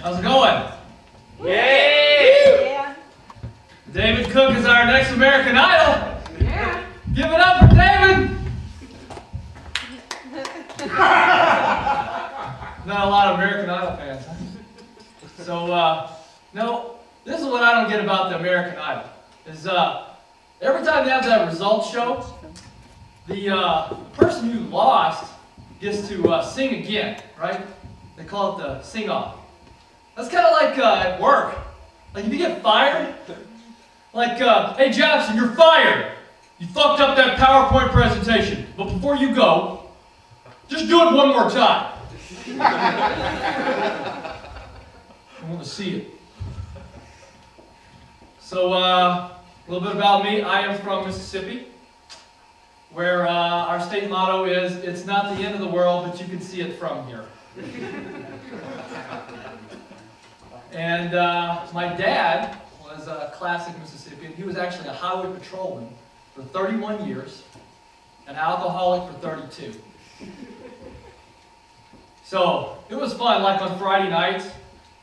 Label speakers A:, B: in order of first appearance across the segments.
A: How's it going?
B: Yay!
C: Yeah.
A: David Cook is our next American Idol.
C: Yeah.
A: Give it up for David. Not a lot of American Idol fans, huh? So, no, this is what I don't get about the American Idol. Is every time they have that results show, the person who lost gets to sing again, right? They call it the sing-off. That's kind of like at work. Like if you get fired, like, hey Jackson, you're fired. You fucked up that PowerPoint presentation. But before you go, just do it one more time. I want to see it. So, a little bit about me. I am from Mississippi, where our state motto is, it's not the end of the world, but you can see it from here. And my dad was a classic Mississippian. He was actually a highway patrolman for 31 years, an alcoholic for 32. So it was fun, like on Friday nights.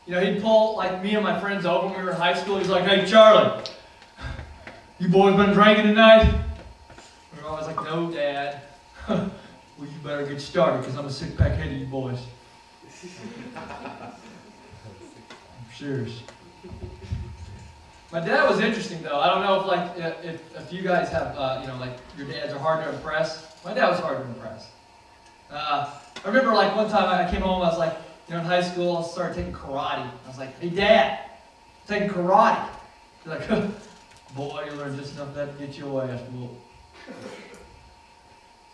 A: You know, he'd pull like me and my friends over when we were in high school. He's like, hey Charlie, you boys been drinking tonight? We were always like, no Dad. Well, you better get started because I'm a six-pack head of you boys. I'm serious. My dad was interesting though. I don't know if like if you guys have you know, like your dads are hard to impress. My dad was hard to impress. I remember like one time I came home. I was like, you know, in high school, I started taking karate. I was like, hey Dad, I'm taking karate. He's like, boy, you learned just enough of that to get your ass whooped.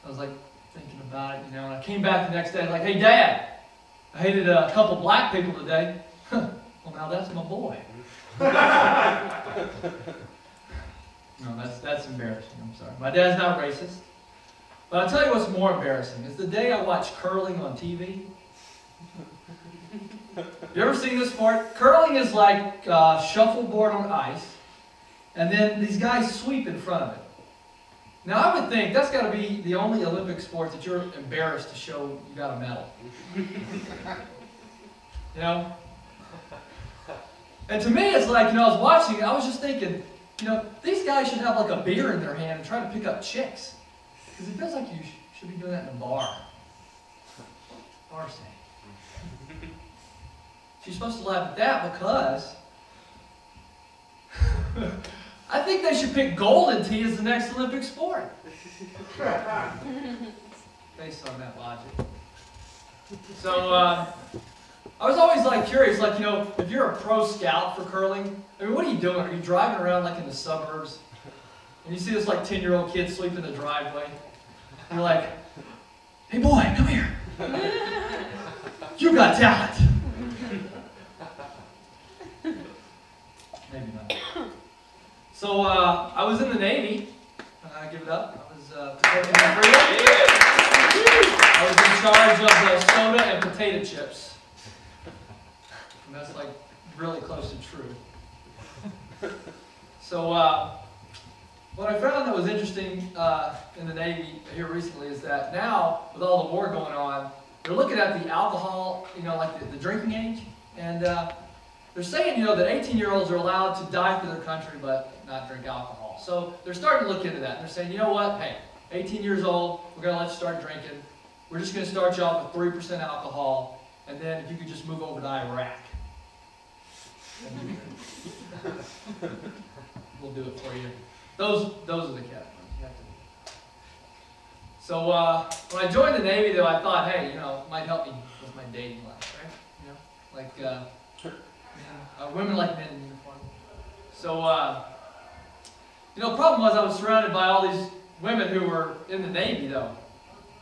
A: I was like thinking about it, you know, and I came back the next day like, hey Dad, I hated a couple black people today. Well, now that's my boy. No, that's embarrassing. I'm sorry. My dad's not racist. But I'll tell you what's more embarrassing is the day I watched curling on TV. You ever seen this sport? Curling is like shuffleboard on ice, and then these guys sweep in front of it. Now I would think that's got to be the only Olympic sport that you're embarrassed to show you got a medal. You know? And to me, it's like, you know, I was watching it, I was just thinking, you know, these guys should have like a beer in their hand and try to pick up chicks. Because it feels like you should be doing that in a bar. Bar scene. She's supposed to laugh at that because I think they should pick golden tea as the next Olympic sport. Based on that logic. So, I was always like curious, like, you know, if you're a pro scout for curling, I mean, what are you doing? Are you driving around like in the suburbs and you see this like 10-year-old kid sleep in the driveway? And you're like, hey boy, come here. You got talent. Maybe not. So I was in the Navy. Give it up. I was protecting my freedom. I was in charge of the soda and potato chips. And that's like really close to true. So what I found that was interesting in the Navy here recently is that now, with all the war going on, they're looking at the alcohol, you know, like the drinking age, and they're saying, you know, that 18-year-olds are allowed to die for their country but not drink alcohol. So they're starting to look into that. And they're saying, you know what, hey, 18 years old, we're going to let you start drinking. We're just going to start you off with 3% alcohol, and then if you could just move over to Iraq. We'll do it for you. Those are the categories. So when I joined the Navy, though, I thought, hey, you know, it might help me with my dating life, right? You know, like women like men in uniform. So you know, the problem was I was surrounded by all these women who were in the Navy, though.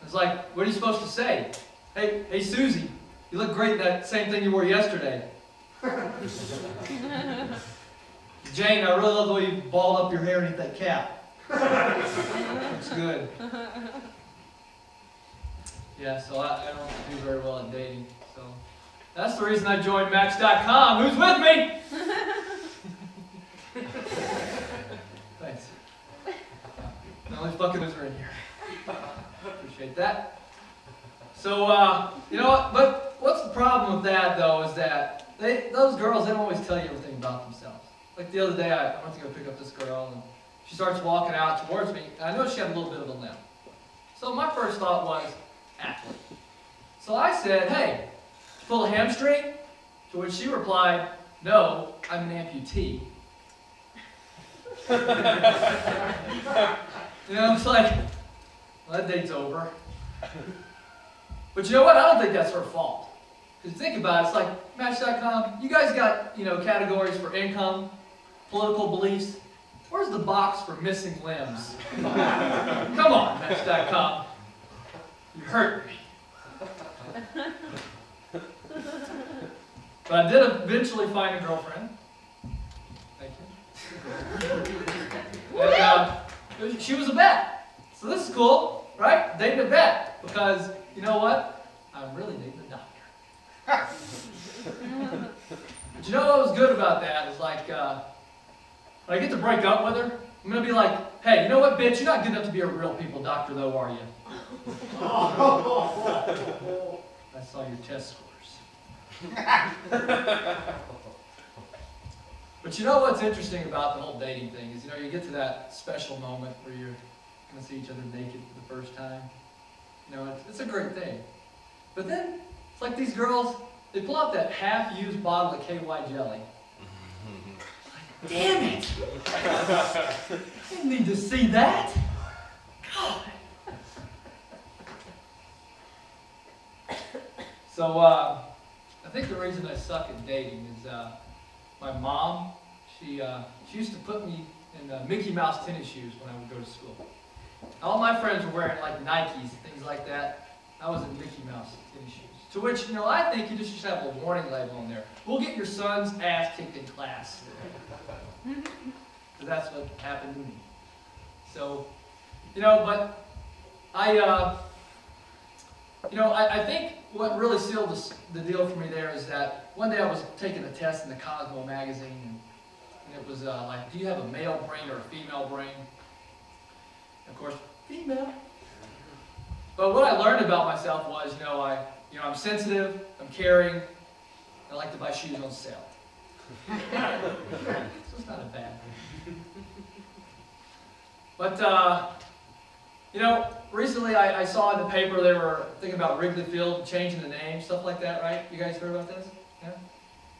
A: It's like, what are you supposed to say? Hey, Susie, you look great in that same thing you wore yesterday. Jane, I really love the way you balled up your hair underneath that cap. Looks good. Yeah, so I don't do very well at dating. So that's the reason I joined Match.com. Who's with me? Thanks. The only fucking loser in here. Appreciate that. So, you know what? But what's the problem with that, though, is that those girls, they don't always tell you everything about themselves. Like the other day, I went to go pick up this girl, and she starts walking out towards me, and I noticed she had a little bit of a limp. So my first thought was, athlete. So I said, hey, did you pull a hamstring? To which she replied, no, I'm an amputee. You know, it's like, well, that date's over. But you know what? I don't think that's her fault. Because think about it, it's like Match.com, you guys got, categories for income, political beliefs. Where's the box for missing limbs? Come on, Match.com. You hurt me. But I did eventually find a girlfriend. Thank you. And she was a vet. So this is cool, right? Dating a vet. Because, you know what? I'm really dating a doctor. But you know what was good about that is like, when I get to break up with her, I'm going to be like, hey, you know what, bitch? You're not good enough to be a real people doctor, though, are you? I saw your test scores. But you know what's interesting about the whole dating thing is, you get to that special moment where you're going to see each other naked for the first time. It's a great thing. But then, it's like these girls, they pull out that half-used bottle of KY jelly. Damn it! I didn't need to see that. God. So, I think the reason I suck at dating is my mom. She used to put me in Mickey Mouse tennis shoes when I would go to school. All my friends were wearing like Nikes, things like that. I was in Mickey Mouse tennis shoes. To which, I think you just should have a warning label on there. We'll get your son's ass kicked in class. Because that's what happened to me. So, but I think what really sealed the deal for me there is that one day I was taking a test in the Cosmo magazine, and it was like, do you have a male brain or a female brain? And of course, female. But what I learned about myself was, I'm sensitive, I'm caring, I like to buy shoes on sale. So it's not a bad thing. But, recently I saw in the paper they were thinking about Wrigley Field changing the name, stuff like that, right? You guys heard about this? Yeah?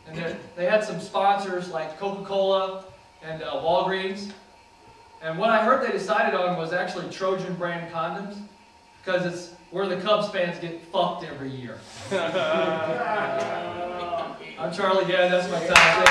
A: And they had some sponsors like Coca-Cola and Walgreens. And what I heard they decided on was actually Trojan brand condoms, because it's where the Cubs fans get fucked every year. I'm Charlie Gadd, that's my time.